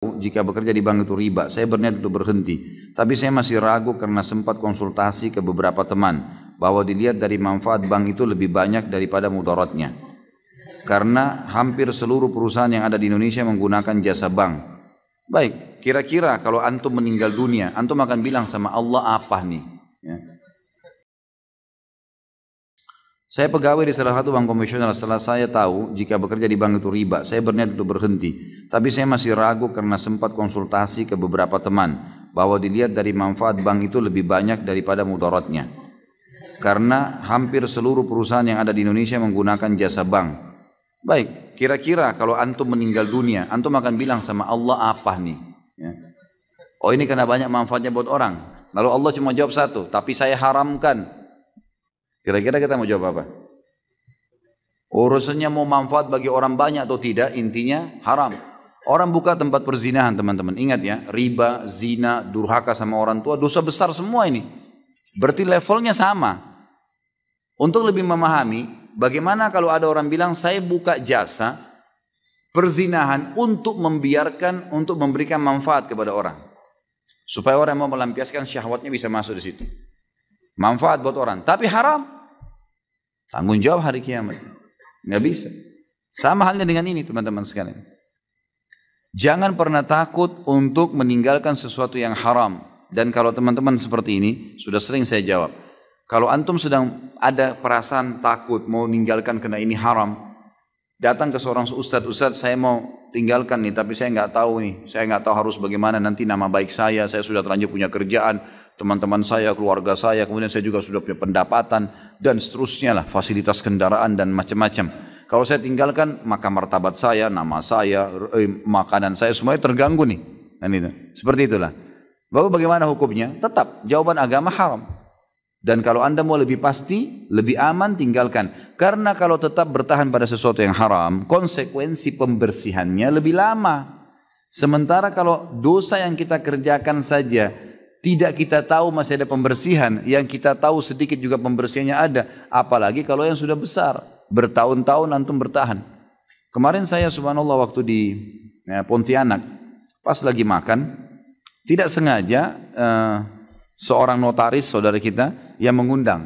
jika bekerja di bank itu riba. Saya berniat untuk berhenti, tapi saya masih ragu karena sempat konsultasi ke beberapa teman bahwa dilihat dari manfaat bank itu lebih banyak daripada mudaratnya. Karena hampir seluruh perusahaan yang ada di Indonesia menggunakan jasa bank. Baik, kira-kira kalau antum meninggal dunia, antum akan bilang sama Allah apa nih? Ya. Saya pegawai di salah satu bank konvensional. Setelah saya tahu jika bekerja di bank itu riba, saya berniat untuk berhenti. Tapi saya masih ragu karena sempat konsultasi ke beberapa teman bahwa dilihat dari manfaat bank itu lebih banyak daripada mudaratnya. Karena hampir seluruh perusahaan yang ada di Indonesia menggunakan jasa bank. Baik, kira-kira kalau antum meninggal dunia, antum akan bilang sama Allah apa nih? Ya. Oh, ini karena banyak manfaatnya buat orang. Lalu Allah cuma jawab satu, tapi saya haramkan. Kira-kira kita mau jawab apa? Urusannya mau manfaat bagi orang banyak atau tidak, intinya haram. Orang buka tempat perzinahan, teman-teman. Ingat ya, riba, zina, durhaka sama orang tua, dosa besar semua ini. Berarti levelnya sama. Untuk lebih memahami, bagaimana kalau ada orang bilang, saya buka jasa perzinahan untuk memberikan manfaat kepada orang. Supaya orang yang mau melampiaskan syahwatnya bisa masuk di situ. Manfaat buat orang, tapi haram. Tanggung jawab hari kiamat. Nggak bisa. Sama halnya dengan ini, teman-teman sekalian. Jangan pernah takut untuk meninggalkan sesuatu yang haram. Dan kalau teman-teman seperti ini, sudah sering saya jawab. Kalau antum sedang ada perasaan takut mau meninggalkan karena ini haram, datang ke seorang ustadz, saya mau tinggalkan nih, tapi saya nggak tahu nih, saya nggak tahu harus bagaimana nanti nama baik saya sudah terlanjur punya kerjaan, teman-teman saya, keluarga saya, kemudian saya juga sudah punya pendapatan, dan seterusnya lah, fasilitas kendaraan dan macam-macam. Kalau saya tinggalkan, maka martabat saya, nama saya, makanan saya, semuanya terganggu nih. Dan itu. Seperti itulah. Lalu bagaimana hukumnya? Tetap, jawaban agama haram. Dan kalau anda mau lebih pasti, lebih aman, tinggalkan. Karena kalau tetap bertahan pada sesuatu yang haram, konsekuensi pembersihannya lebih lama. Sementara kalau dosa yang kita kerjakan saja, tidak kita tahu masih ada pembersihan, yang kita tahu sedikit juga pembersihannya ada. Apalagi kalau yang sudah besar, bertahun-tahun antum bertahan. Kemarin saya subhanallah waktu di Pontianak, pas lagi makan, tidak sengaja seorang notaris saudara kita yang mengundang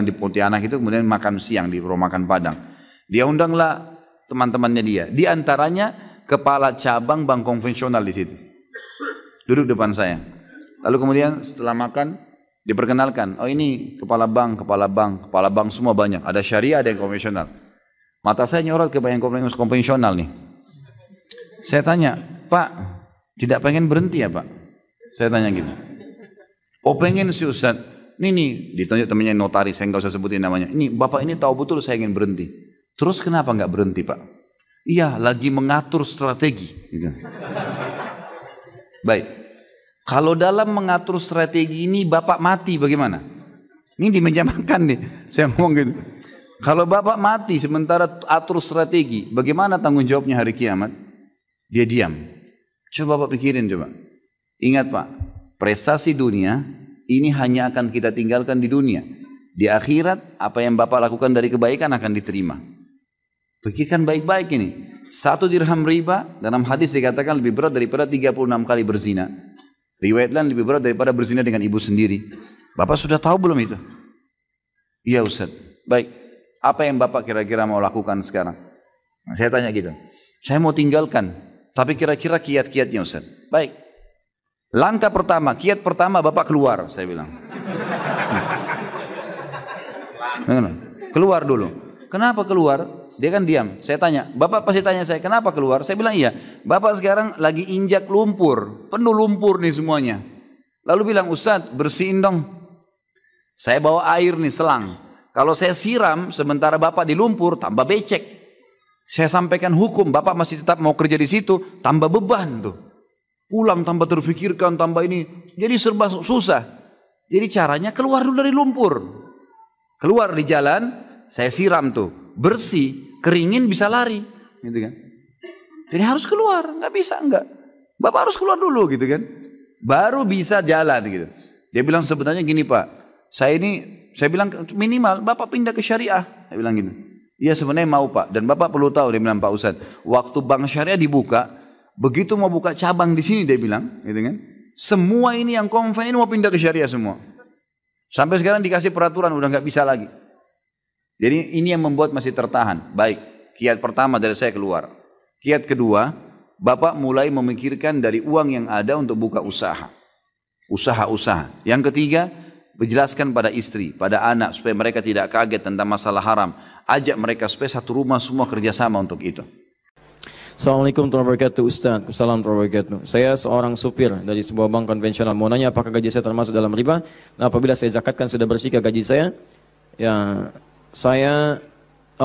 di Pontianak itu, kemudian makan siang di rumah makan Padang. Dia undanglah teman-temannya dia. Di antaranya kepala cabang bank konvensional di situ. Duduk depan saya. Lalu kemudian setelah makan diperkenalkan, oh ini kepala bank semua banyak. Ada syariah, ada yang konvensional. Mata saya nyorot ke yang konvensional nih. Saya tanya, Pak, tidak pengen berhenti ya Pak? Saya tanya gitu. Oh pengen sih Ustaz. Ini ditunjuk temannya notaris, saya nggak usah sebutin namanya. Ini Bapak ini tahu betul saya ingin berhenti. Terus kenapa nggak berhenti Pak? Iya, lagi mengatur strategi. Gitu. Baik, kalau dalam mengatur strategi ini Bapak mati bagaimana? Ini di meja makan nih, saya ngomong gitu. Kalau Bapak mati sementara atur strategi, bagaimana tanggung jawabnya hari kiamat? Dia diam. Coba Bapak pikirin coba. Ingat Pak, prestasi dunia ini hanya akan kita tinggalkan di dunia. Di akhirat, apa yang Bapak lakukan dari kebaikan akan diterima. Pikirkan baik-baik ini. 1 dirham riba, dalam hadis dikatakan lebih berat daripada 36 kali berzina. Riwayat lain lebih berat daripada berzina dengan ibu sendiri. Bapak sudah tahu belum itu? Iya Ustaz. Baik, apa yang Bapak kira-kira mau lakukan sekarang? Nah, saya tanya gitu. Saya mau tinggalkan, tapi kira-kira kiat-kiatnya Ustaz. Baik. Langkah pertama, kiat pertama Bapak keluar, saya bilang. Keluar dulu. Kenapa keluar? Dia kan diam. Saya tanya, Bapak pasti tanya saya, kenapa keluar? Saya bilang iya. Bapak sekarang lagi injak lumpur, penuh lumpur nih semuanya. Lalu bilang, Ustaz bersihin dong. Saya bawa air nih, selang. Kalau saya siram, sementara Bapak di lumpur, tambah becek. Saya sampaikan hukum, Bapak masih tetap mau kerja di situ, tambah beban tuh. Pulang tambah terfikirkan, tambah ini. Jadi serba susah. Jadi caranya keluar dulu dari lumpur. Keluar di jalan, saya siram tuh. Bersih, keringin bisa lari. Gitu kan. Jadi harus keluar, nggak bisa enggak. Bapak harus keluar dulu gitu kan. Baru bisa jalan gitu. Dia bilang sebenarnya gini Pak. Saya bilang minimal Bapak pindah ke syariah. Saya bilang gitu. Iya sebenarnya mau Pak. Dan Bapak perlu tahu, dia bilang Pak Ustadz. Waktu bank syariah dibuka, Begitu mau buka cabang di sini dia bilang, gitu kan? Semua ini yang konven ini mau pindah ke syariah semua. Sampai sekarang dikasih peraturan udah nggak bisa lagi. Jadi ini yang membuat masih tertahan. Baik, kiat pertama dari saya keluar. Kiat kedua, Bapak mulai memikirkan dari uang yang ada untuk buka usaha. Usaha-usaha. Yang ketiga, menjelaskan pada istri, pada anak supaya mereka tidak kaget tentang masalah haram. Ajak mereka supaya satu rumah semua kerjasama untuk itu. Assalamualaikum warahmatullahi wabarakatuh Ustaz. Assalamualaikum warahmatullahi wabarakatuh. Saya seorang supir dari sebuah bank konvensional. Mau nanya apakah gaji saya termasuk dalam riba? Nah, apabila saya zakatkan sudah bersih ke gaji saya? Ya, saya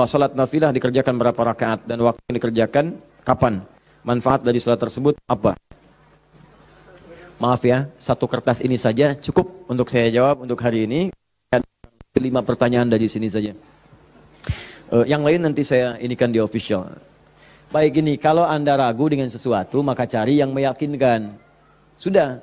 salat nafilah dikerjakan berapa rakaat dan waktu yang dikerjakan kapan? Manfaat dari salat tersebut apa? Maaf ya, satu kertas ini saja cukup untuk saya jawab untuk hari ini. 5 pertanyaan dari sini saja. Yang lain nanti saya inikan di official. Baik ini, kalau Anda ragu dengan sesuatu, maka cari yang meyakinkan. Sudah,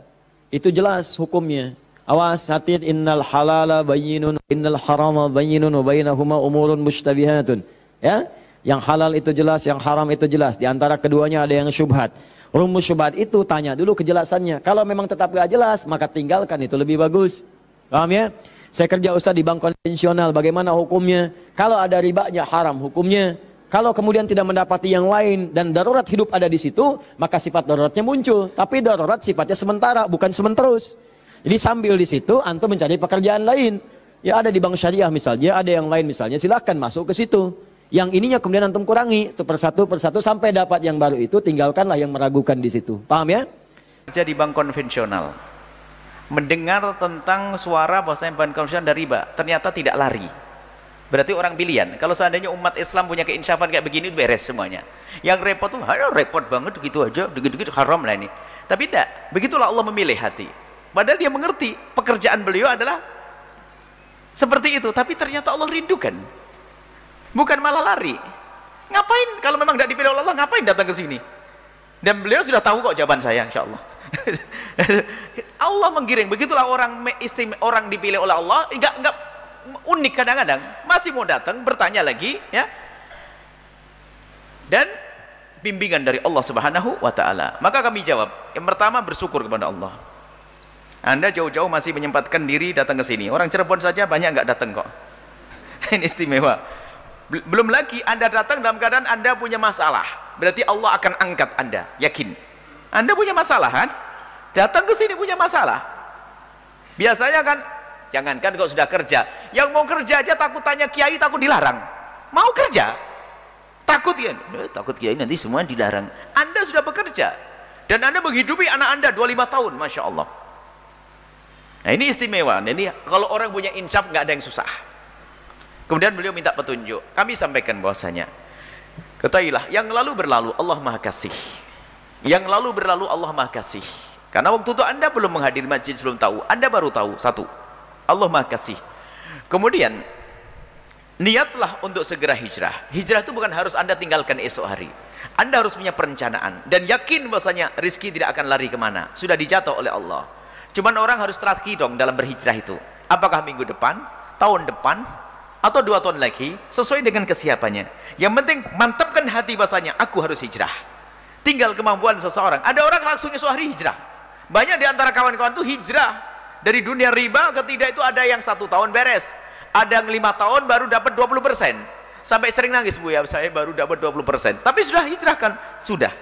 itu jelas hukumnya. Awas, hati, innal halala bayyinun, innal harama bayyinun, wa bainahuma umurun mushtabihatun. Ya, yang halal itu jelas, yang haram itu jelas. Di antara keduanya ada yang syubhat. Rumus syubhat itu tanya dulu kejelasannya. Kalau memang tetap gak jelas, maka tinggalkan, itu lebih bagus. Paham ya? Saya kerja Ustaz di bank konvensional, bagaimana hukumnya? Kalau ada ribanya haram hukumnya. Kalau kemudian tidak mendapati yang lain dan darurat hidup ada di situ, maka sifat daruratnya muncul. Tapi darurat sifatnya sementara, bukan sementerus. Jadi sambil di situ, antum mencari pekerjaan lain. Ya ada di bank syariah misalnya, ada yang lain misalnya, silahkan masuk ke situ. Yang ininya kemudian antum kurangi, itu persatu sampai dapat yang baru itu, tinggalkanlah yang meragukan di situ. Paham ya? Kerja di bank konvensional, mendengar tentang suara bahwasanya bank konvensional ada riba, ternyata tidak lari. Berarti orang pilihan. Kalau seandainya umat Islam punya keinsyafan kayak begini, itu beres semuanya. Yang repot tuh, repot banget gitu aja, dikit-dikit haram lah ini. Tapi tidak, begitulah Allah memilih hati. Padahal dia mengerti pekerjaan beliau adalah seperti itu, tapi ternyata Allah rindukan. Bukan malah lari. Ngapain kalau memang tidak dipilih oleh Allah, ngapain datang ke sini? Dan beliau sudah tahu kok jawaban saya, insya Allah. Allah menggiring. Begitulah orang dipilih oleh Allah, enggak unik kadang-kadang, masih mau datang bertanya lagi ya, dan bimbingan dari Allah Subhanahu wa Ta'ala. Maka kami jawab, yang pertama bersyukur kepada Allah. Anda jauh-jauh masih menyempatkan diri datang ke sini. Orang Cirebon saja banyak nggak datang kok. Ini istimewa. Belum lagi Anda datang dalam keadaan Anda punya masalah, berarti Allah akan angkat Anda, yakin. Anda punya masalah kan, datang ke sini punya masalah. Biasanya kan, jangankan kok sudah kerja, yang mau kerja aja takut tanya kiai, takut dilarang. Mau kerja takut ya, takut kiai nanti semua dilarang. Anda sudah bekerja dan Anda menghidupi anak Anda 25 tahun, Masya Allah. Nah ini istimewa. Ini kalau orang punya insaf nggak ada yang susah. Kemudian beliau minta petunjuk, kami sampaikan bahwasanya ketahuilah yang lalu berlalu Allah Maha Kasih, yang lalu berlalu Allah Maha Kasih. Karena waktu itu Anda belum menghadiri masjid, belum tahu, Anda baru tahu. Satu, Allah Maha Kasih. Kemudian niatlah untuk segera hijrah. Hijrah itu bukan harus Anda tinggalkan esok hari. Anda harus punya perencanaan dan yakin bahwasanya rizki tidak akan lari kemana, sudah dijatuh oleh Allah. Cuman orang harus strategi dong dalam berhijrah itu. Apakah minggu depan, tahun depan, atau 2 tahun lagi, sesuai dengan kesiapannya. Yang penting mantapkan hati bahwasanya aku harus hijrah. Tinggal kemampuan seseorang. Ada orang langsung esok hari hijrah. Banyak di antara kawan-kawan itu hijrah dari dunia riba ke tidak, itu ada yang 1 tahun beres, ada yang 5 tahun baru dapat 20%. Sampai sering nangis, Bu ya, saya baru dapat 20%. Tapi sudah hijrahkan, sudah.